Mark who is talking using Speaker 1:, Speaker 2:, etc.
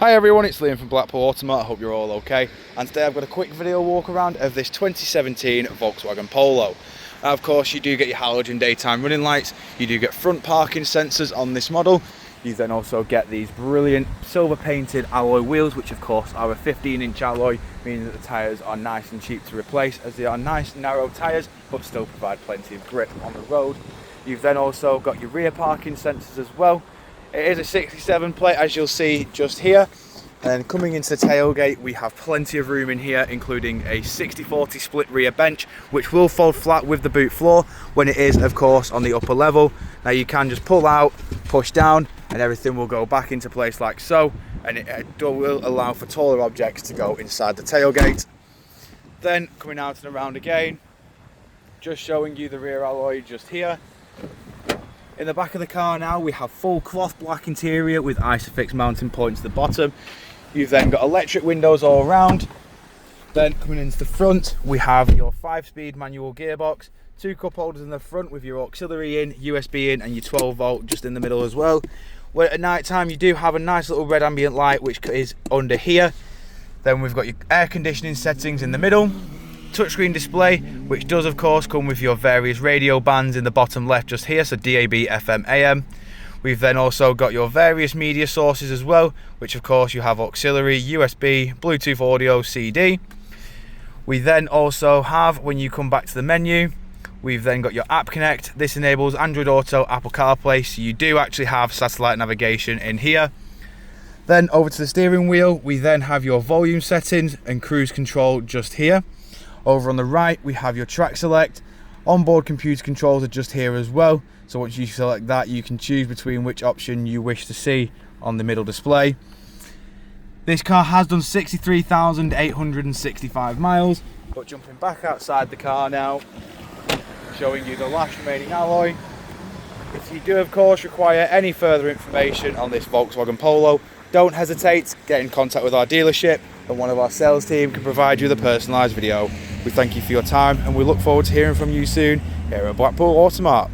Speaker 1: Hi everyone, it's Liam from Blackpool Automart. I hope you're all okay. And today I've got a quick video walk around of this 2017 Volkswagen Polo. Now, of course, you do get your halogen daytime running lights. You do get front parking sensors on this model. You then also get these brilliant silver painted alloy wheels, which of course are a 15-inch alloy, meaning that the tyres are nice and cheap to replace, as they are nice narrow tyres but still provide plenty of grip on the road. You've then also got your rear parking sensors as well. It is a 67 plate, as you'll see just here. And coming into the tailgate, we have plenty of room in here, including a 60-40 split rear bench, which will fold flat with the boot floor when it is, of course, on the upper level. Now you can just pull out, push down, and everything will go back into place like so. And it will allow for taller objects to go inside the tailgate. Then coming out and around again, just showing you the rear alloy just here. In the back of the car now, we have full cloth black interior with Isofix mounting points at the bottom. You've then got electric windows all around. Then coming into the front, we have your 5-speed manual gearbox, 2 cup holders in the front with your auxiliary in, USB in, and your 12 volt just in the middle as well. Where at night time you do have a nice little red ambient light which is under here. Then we've got your air conditioning settings in the middle. Touchscreen display, which does of course come with your various radio bands in the bottom left just here, so DAB, FM, AM. We've then also got your various media sources as well, which of course you have auxiliary, USB, Bluetooth audio, CD. We then also have, when you come back to the menu, we've then got your App Connect. This enables Android Auto, Apple CarPlay, so you do actually have satellite navigation in here. Then over to the steering wheel, we then have your volume settings and cruise control just here. Over on the right, we have your track select. Onboard computer controls are just here as well. So once you select that, you can choose between which option you wish to see on the middle display. This car has done 63,865 miles. But jumping back outside the car now, showing you the last remaining alloy. If you do, of course, require any further information on this Volkswagen Polo, don't hesitate to get in contact with our dealership, and one of our sales team can provide you with a personalised video. We thank you for your time, and we look forward to hearing from you soon here at Blackpool Automart.